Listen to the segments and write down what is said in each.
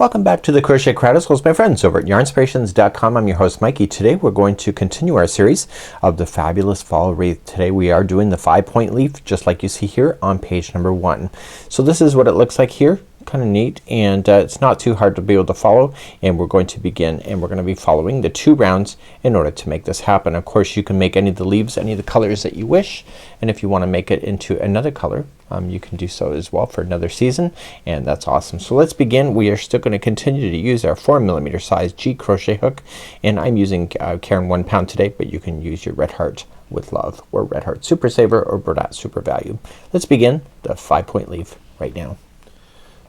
Welcome back to the Crochet Crowd as well as my friends over at yarnspirations.com. I'm your host Mikey. Today we're going to continue our series of the fabulous fall wreath. Today we are doing the 5-point leaf just like you see here on page number 1. So this is what it looks like here. Kind of neat, and it's not too hard to be able to follow, and we're going to begin and we're going to be following the 2 rounds in order to make this happen. Of course you can make any of the leaves any of the colors that you wish, and if you want to make it into another color you can do so as well for another season, and that's awesome. So let's begin. We are still going to continue to use our 4mm size G crochet hook, and I'm using Caron 1 pound today, but you can use your Red Heart with Love or Red Heart Super Saver or Burdette Super Value. Let's begin the 5-point leaf right now.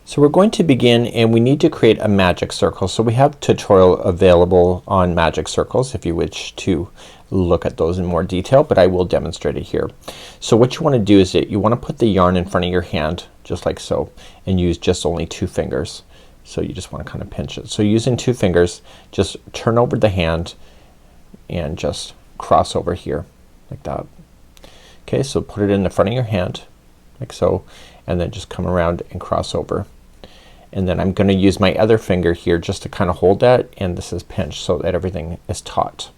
So we're going to begin, and we need to create a magic circle. So we have tutorial available on magic circles if you wish to look at those in more detail, but I will demonstrate it here. So what you want to do is that you want to put the yarn in front of your hand just like so, and use just only 2 fingers. So you just want to kind of pinch it. So using 2 fingers, just turn over the hand and just cross over here like that. Okay, so put it in the front of your hand like so, and then just come around and cross over. And then I'm gonna use my other finger here just to kind of hold that, and this is pinched so that everything is taut.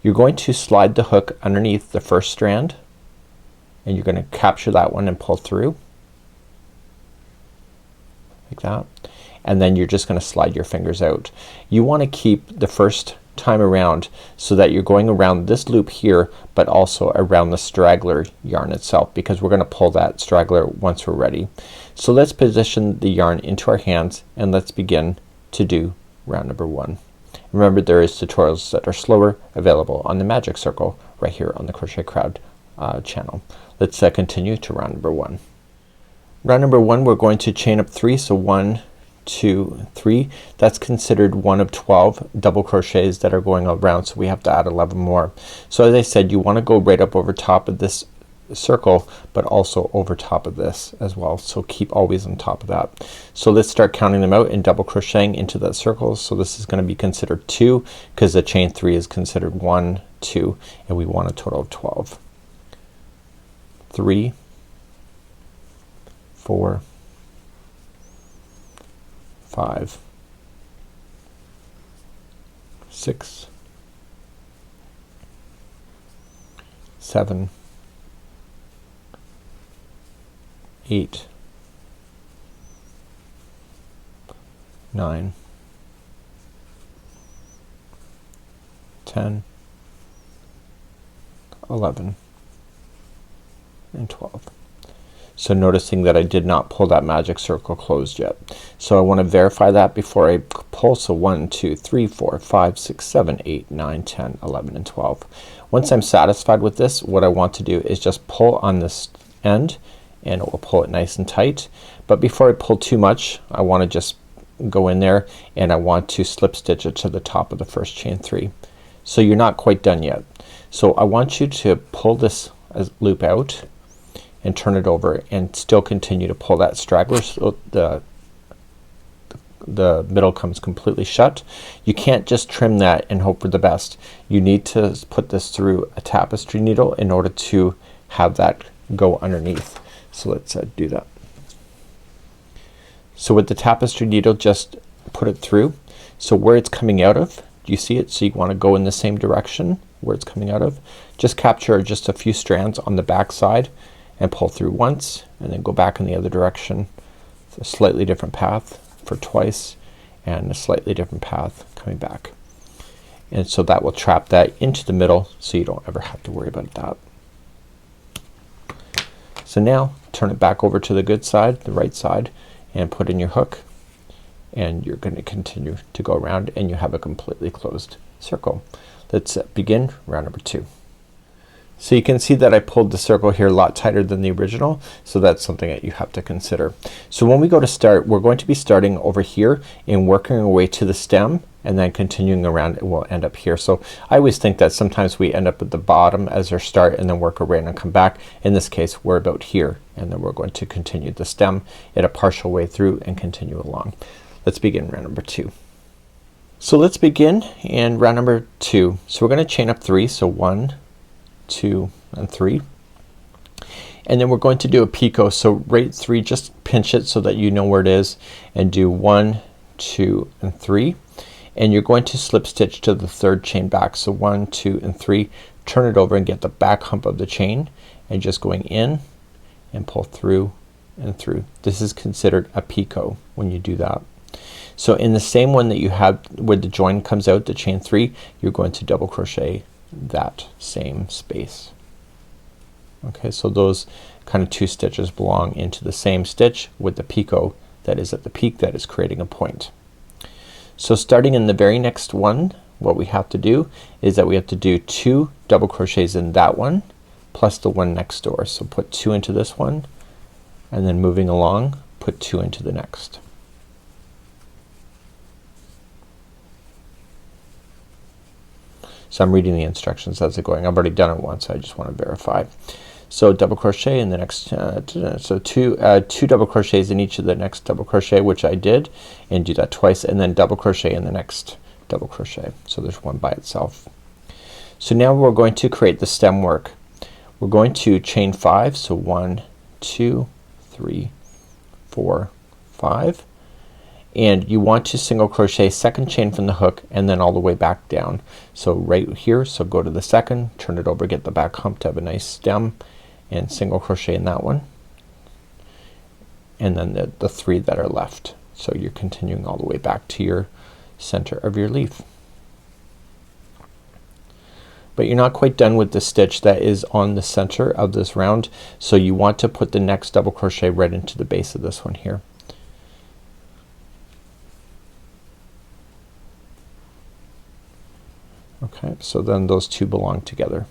You're going to slide the hook underneath the first strand, and you're gonna capture that one and pull through like that, and then you're just gonna slide your fingers out. You want to keep the first time around so that you're going around this loop here, but also around the straggler yarn itself, because we're gonna pull that straggler once we're ready. So let's position the yarn into our hands, and let's begin to do round number 1. Remember, there is tutorials that are slower available on the magic circle right here on the Crochet Crowd channel. Let's continue to round number 1. Round number 1 we're going to chain up 3. So 1, 2, 3. That's considered one of 12 double crochets that are going around, so we have to add 11 more. So as I said, you want to go right up over top of this circle, but also over top of this as well, so keep always on top of that. So let's start counting them out and double crocheting into that circle. So this is going to be considered 2 because the chain 3 is considered 1, 2, and we want a total of 12. 3, 4, 5, 6, 7, 8, 9, 10, 11, and 12. So noticing that I did not pull that magic circle closed yet. So I want to verify that before I pull. So 1, 2, 3, 4, 5, 6, 7, 8, 9, 10, 11, and 12. Once I'm satisfied with this, what I want to do is just pull on this end, and it will pull it nice and tight. But before I pull too much, I want to just go in there, and I want to slip stitch it to the top of the first chain 3. So you're not quite done yet. So I want you to pull this loop out and turn it over, and still continue to pull that straggler so the middle comes completely shut. You can't just trim that and hope for the best. You need to put this through a tapestry needle in order to have that go underneath. So let's do that. So with the tapestry needle, just put it through. So where it's coming out of, do you see it? So you want to go in the same direction where it's coming out of. Just capture just a few strands on the back side and pull through once, and then go back in the other direction. It's a slightly different path for twice, and a slightly different path coming back. And so that will trap that into the middle, so you don't ever have to worry about that. So now turn it back over to the good side, the right side, and put in your hook, and you're going to continue to go around, and you have a completely closed circle. Let's begin round number 2. So you can see that I pulled the circle here a lot tighter than the original, so that's something that you have to consider. So when we go to start, we're going to be starting over here and working our way to the stem, and then continuing around, and we'll end up here. So I always think that sometimes we end up at the bottom as our start and then work around and come back. In this case we're about here, and then we're going to continue the stem at a partial way through and continue along. Let's begin round number 2. So let's begin in round number 2. So we're going to chain up 3. So 1, 2, and 3, and then we're going to do a picot. So right 3, just pinch it so that you know where it is, and do 1, 2 and 3, and you're going to slip stitch to the third chain back. So 1, 2 and 3, turn it over and get the back hump of the chain, and just going in and pull through and through. This is considered a picot when you do that. So in the same one that you have where the join comes out, the chain 3, you're going to double crochet that same space. Okay, so those kind of 2 stitches belong into the same stitch with the picot that is at the peak that is creating a point. So starting in the very next one, what we have to do is that we have to do 2 double crochets in that one plus the one next door. So put 2 into this one, and then moving along put 2 into the next. So I'm reading the instructions as they're going. I've already done it once, so I just want to verify. So double crochet in the next so two double crochets in each of the next double crochet, which I did, and do that twice, and then double crochet in the next double crochet. So there's one by itself. So now we're going to create the stem work. We're going to chain 5, so 1, 2, 3, 4, 5, and you want to single crochet second chain from the hook and then all the way back down. So right here, so go to the second, turn it over, get the back hump to have a nice stem, and single crochet in that one, and then the 3 that are left. So you're continuing all the way back to your center of your leaf. But you're not quite done with the stitch that is on the center of this round, so you want to put the next double crochet right into the base of this one here. Okay, so then those 2 belong together.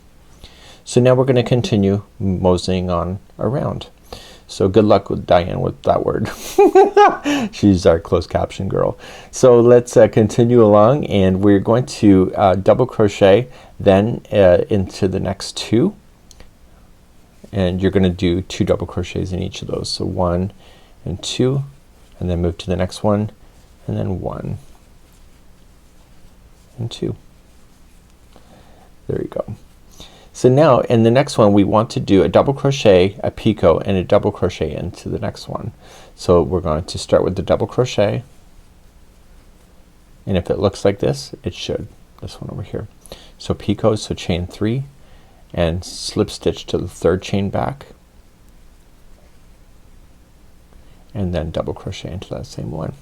So now we're gonna continue moseying on around. So good luck with Diane with that word. She's our closed caption girl. So let's continue along, and we're going to double crochet then into the next 2, and you're gonna do 2 double crochets in each of those. So 1 and 2, and then move to the next one, and then 1 and 2. There you go. So now in the next one we want to do a double crochet, a picot, and a double crochet into the next one. So we're going to start with the double crochet, and if it looks like this, it should. This one over here. So picot, so chain 3 and slip stitch to the third chain back, and then double crochet into that same one.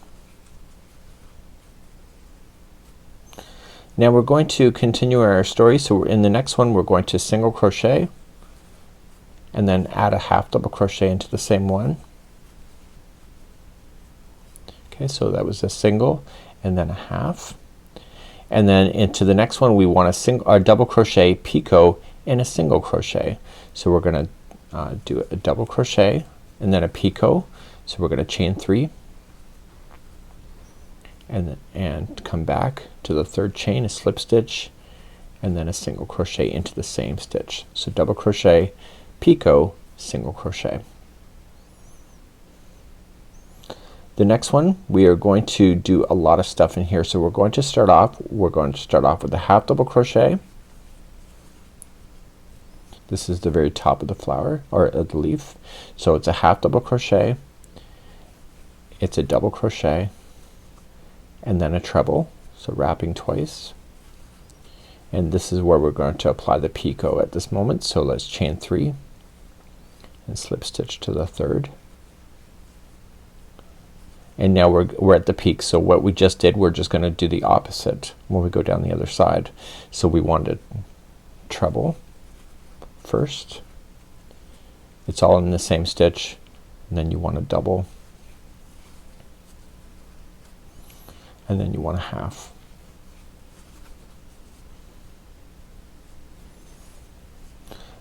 Now we're going to continue our story. So in the next one we're going to single crochet and then add a half double crochet into the same one. Okay, so that was a single and then a half, and then into the next one we want a double crochet, picot, and a single crochet. So we're gonna do a double crochet and then a picot. So we're gonna chain 3 and come back to the third chain, a slip stitch, and then a single crochet into the same stitch. So double crochet, picot, single crochet. The next one we are going to do a lot of stuff in here. So we're going to start off with a half double crochet. This is the very top of the flower or of the leaf. So it's a half double crochet, it's a double crochet, and then a treble, so wrapping twice, and this is where we're going to apply the picot at this moment. So let's chain 3 and slip stitch to the third, and now we're at the peak. So what we just did, we're just gonna do the opposite when we go down the other side. So we want to treble first, it's all in the same stitch, and then you want to double, and then you want a half.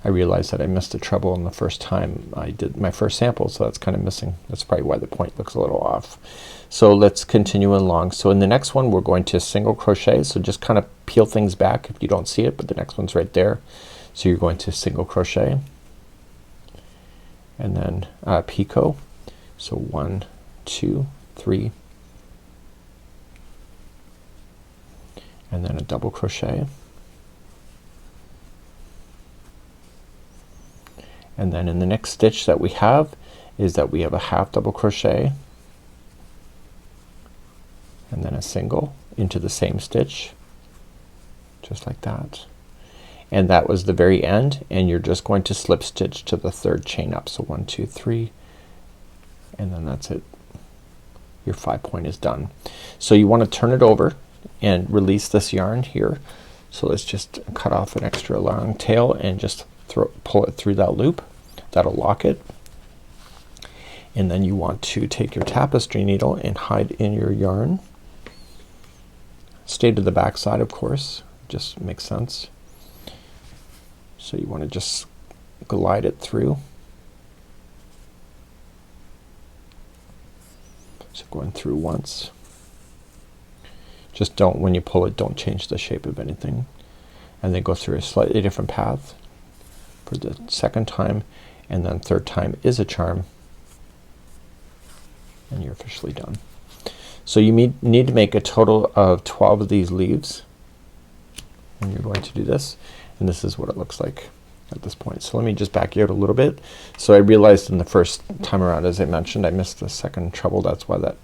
I realized that I missed a treble in the first time I did my first sample, so that's kind of missing. That's probably why the point looks a little off. So let's continue along. So in the next one we're going to single crochet, so just kind of peel things back if you don't see it, but the next one's right there. So you're going to single crochet and then picot. So 1, 2, 3, and then a double crochet, and then in the next stitch that we have is that we have a half double crochet, and then a single into the same stitch, just like that. And that was the very end, and you're just going to slip stitch to the third chain up. So 1, 2, 3, and then that's it. Your 5-point is done. So you want to turn it over and release this yarn here. So let's just cut off an extra long tail and just pull it through that loop. That'll lock it. And then you want to take your tapestry needle and hide in your yarn. Stay to the back side, of course, just makes sense. So you want to just glide it through. So going through once. Just don't, when you pull it, don't change the shape of anything. And then go through a slightly different path for the second time, and then third time is a charm, and you're officially done. So you need to make a total of 12 of these leaves when you're going to do this, and this is what it looks like at this point. So let me just back you out a little bit. So I realized in the first time around, as I mentioned, I missed the second treble. That's why that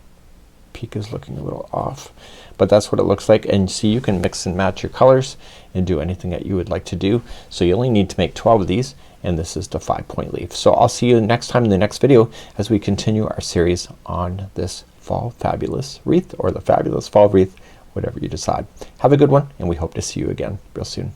peak is looking a little off, but that's what it looks like. And see, you can mix and match your colors and do anything that you would like to do. So you only need to make 12 of these, and this is the 5-point leaf. So I'll see you next time in the next video as we continue our series on this fall fabulous wreath, or the fabulous fall wreath, whatever you decide. Have a good one, and we hope to see you again real soon.